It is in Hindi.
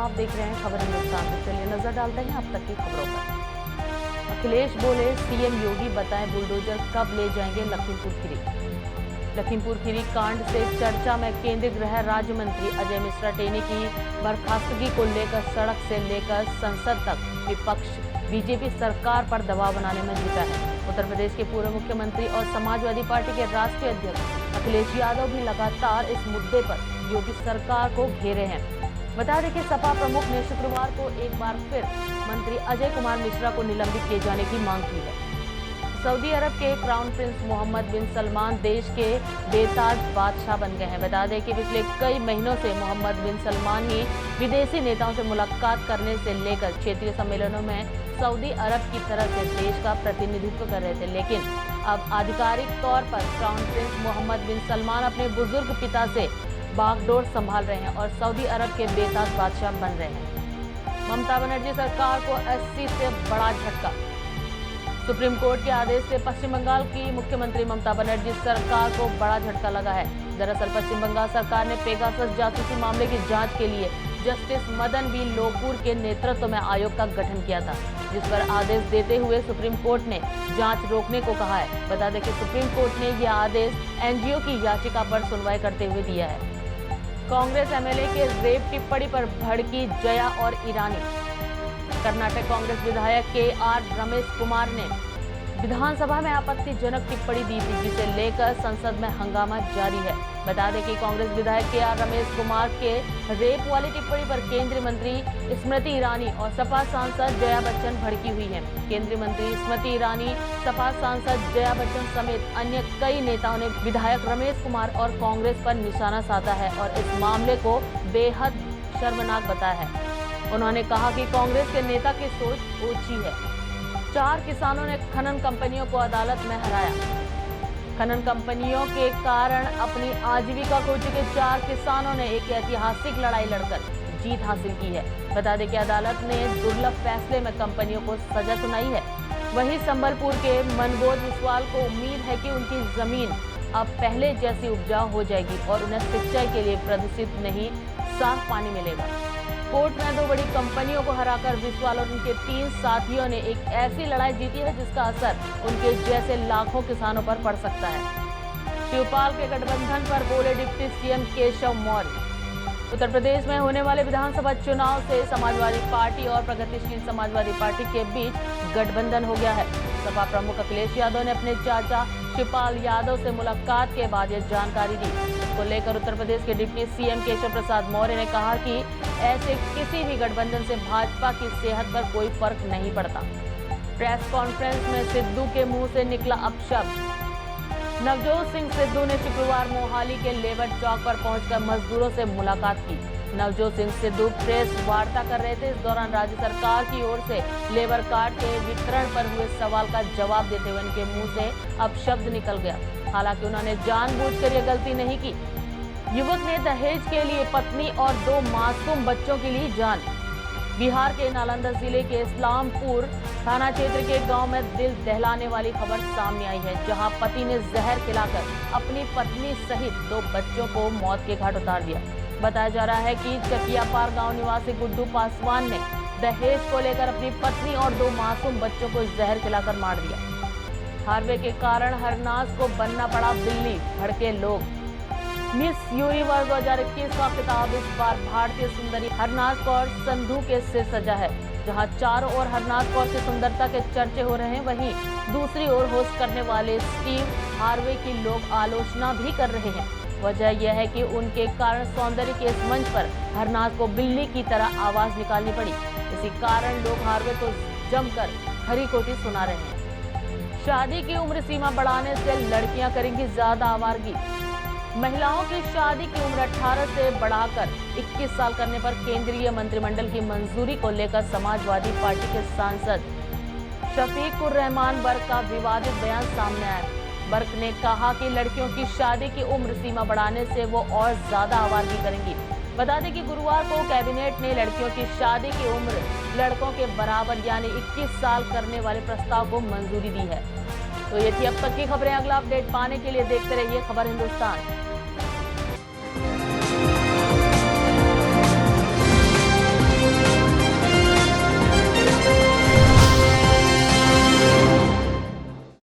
आप देख रहे हैं खबर हिंदुस्तान। तो चलिए नजर डालते हैं अब तक की खबरों पर। अखिलेश बोले, सीएम योगी बताएं बुलडोजर कब ले जाएंगे लखीमपुर खीरी। लखीमपुर खीरी कांड से चर्चा में केंद्रीय गृह राज्य मंत्री अजय मिश्रा टेनी की बर्खास्तगी को लेकर सड़क से लेकर संसद तक विपक्ष बीजेपी सरकार पर दबाव बनाने में जुटा है। उत्तर प्रदेश के पूर्व मुख्यमंत्री और समाजवादी पार्टी के राष्ट्रीय अध्यक्ष अखिलेश यादव भी लगातार इस मुद्दे पर योगी सरकार को घेरे हैं। बता दें कि सपा प्रमुख ने शुक्रवार को एक बार फिर मंत्री अजय कुमार मिश्रा को निलंबित किए जाने की मांग की है। सऊदी अरब के क्राउन प्रिंस मोहम्मद बिन सलमान देश के बेताज बादशाह बन गए हैं। बता दें कि पिछले कई महीनों से मोहम्मद बिन सलमान ही विदेशी नेताओं से मुलाकात करने से लेकर क्षेत्रीय सम्मेलनों में सऊदी अरब की तरफ से देश का प्रतिनिधित्व कर रहे थे, लेकिन अब आधिकारिक तौर पर क्राउन प्रिंस मोहम्मद बिन सलमान अपने बुजुर्ग पिता से बागडोर संभाल रहे हैं और सऊदी अरब के बेताज बादशाह बन रहे हैं। ममता बनर्जी सरकार को 80 से बड़ा झटका। सुप्रीम कोर्ट के आदेश से पश्चिम बंगाल की मुख्यमंत्री ममता बनर्जी सरकार को बड़ा झटका लगा है। दरअसल पश्चिम बंगाल सरकार ने पेगासस जासूसी मामले की जांच के लिए जस्टिस मदन बी लोकुर के नेतृत्व में आयोग का गठन किया था, जिस पर आदेश देते हुए सुप्रीम कोर्ट ने जांच रोकने को कहा है। बता दें कि सुप्रीम कोर्ट ने यह आदेश एनजीओ की याचिका पर सुनवाई करते हुए दिया है। कांग्रेस एमएलए के रेप टिप्पणी पर भड़की जया और ईरानी। कर्नाटक कांग्रेस विधायक के.आर. रमेश कुमार ने विधानसभा में आपत्तिजनक टिप्पणी दी थी, जिसे लेकर संसद में हंगामा जारी है। बता दें कि कांग्रेस विधायक के.आर. रमेश कुमार के रेप वाली टिप्पणी पर केंद्रीय मंत्री स्मृति ईरानी और सपा सांसद जया बच्चन भड़की हुई हैं। केंद्रीय मंत्री स्मृति ईरानी, सपा सांसद जया बच्चन समेत अन्य कई नेताओं ने विधायक रमेश कुमार और कांग्रेस पर निशाना साधा है और इस मामले को बेहद शर्मनाक बताया है। उन्होंने कहा कि कांग्रेस के नेता की सोच ओछी है। 4 किसानों ने खनन कंपनियों को अदालत में हराया। खनन कंपनियों के कारण अपनी आजीविका खो चुके 4 किसानों ने एक ऐतिहासिक लड़ाई लड़कर जीत हासिल की है। बता दें कि अदालत ने दुर्लभ फैसले में कंपनियों को सजा सुनाई है। वहीं संबलपुर के मनबोध विश्वाल को उम्मीद है कि उनकी जमीन अब पहले जैसी उपजाऊ हो जाएगी और उन्हें सिंचाई के लिए प्रदूषित नहीं साफ पानी मिलेगा। कोर्ट में 2 बड़ी कंपनियों को हराकर विश्वाल और उनके 3 साथियों ने एक ऐसी लड़ाई जीती है जिसका असर उनके जैसे लाखों किसानों पर पड़ सकता है। शिवपाल के गठबंधन पर बोले डिप्टी सीएम केशव मौर्य। उत्तर प्रदेश में होने वाले विधानसभा चुनाव से समाजवादी पार्टी और प्रगतिशील समाजवादी पार्टी के बीच गठबंधन हो गया है। सपा प्रमुख अखिलेश यादव ने अपने चाचा शिवपाल यादव से मुलाकात के बाद यह जानकारी दी। इसको लेकर उत्तर प्रदेश के डिप्टी सीएम केशव प्रसाद मौर्य ने कहा कि ऐसे किसी भी गठबंधन से भाजपा की सेहत पर कोई फर्क नहीं पड़ता। प्रेस कॉन्फ्रेंस में सिद्धू के मुंह से निकला अपशब्द। नवजोत सिंह सिद्धू ने शुक्रवार मोहाली के लेबर चौक पर पहुंचकर मजदूरों से मुलाकात की। नवजोत सिंह सिद्धू प्रेस वार्ता कर रहे थे। इस दौरान राज्य सरकार की ओर से लेबर कार्ड के वितरण पर हुए सवाल का जवाब देते हुए उनके मुंह से अपशब्द निकल गया। हालांकि उन्होंने जानबूझकर यह गलती नहीं की। युवक ने दहेज के लिए पत्नी और 2 मासूम बच्चों के लिए जान। बिहार के नालंदा जिले के इस्लामपुर थाना क्षेत्र के गांव में दिल दहलाने वाली खबर सामने आई है, जहां पति ने जहर खिलाकर अपनी पत्नी सहित 2 बच्चों को मौत के घाट उतार दिया। बताया जा रहा है कि चकियापार गांव निवासी गुड्डू पासवान ने दहेज को लेकर अपनी पत्नी और 2 मासूम बच्चों को जहर खिलाकर मार दिया। हार्वे के कारण हरनाज को बनना पड़ा बिल्ली, भड़के लोग। मिस यूनिवर्स 2021 का खिताब इस बार भारतीय सुंदरी हरनाज कौर संधू के सिर सजा है। जहां चारों ओर हरनाज कौर की सुंदरता के चर्चे हो रहे हैं, वहीं दूसरी ओर होस्ट करने वाले स्टीव हार्वे की लोग आलोचना भी कर रहे हैं। वजह यह है कि उनके कारण सौंदर्य के इस मंच पर हरनाज को बिल्ली की तरह आवाज निकालनी पड़ी। इसी कारण लोग हार्वे को जमकर खरी खोटी सुना रहे हैं। शादी की उम्र सीमा बढ़ाने से लड़कियां करेंगी ज्यादा आवारगी। महिलाओं की शादी की उम्र 18 से बढ़ाकर 21 साल करने पर केंद्रीय मंत्रिमंडल की मंजूरी को लेकर समाजवादी पार्टी के सांसद शफीकुर रहमान बर्क का विवादित बयान सामने आया। बर्क ने कहा कि लड़कियों की शादी की उम्र सीमा बढ़ाने से वो और ज्यादा आवारगी करेंगी। बता दें कि गुरुवार को कैबिनेट ने लड़कियों की शादी की उम्र लड़कों के बराबर यानी 21 साल करने वाले प्रस्ताव को मंजूरी दी है। तो ये थी अब तक की खबरें। अगला अपडेट पाने के लिए देखते रहिए खबर हिंदुस्तान।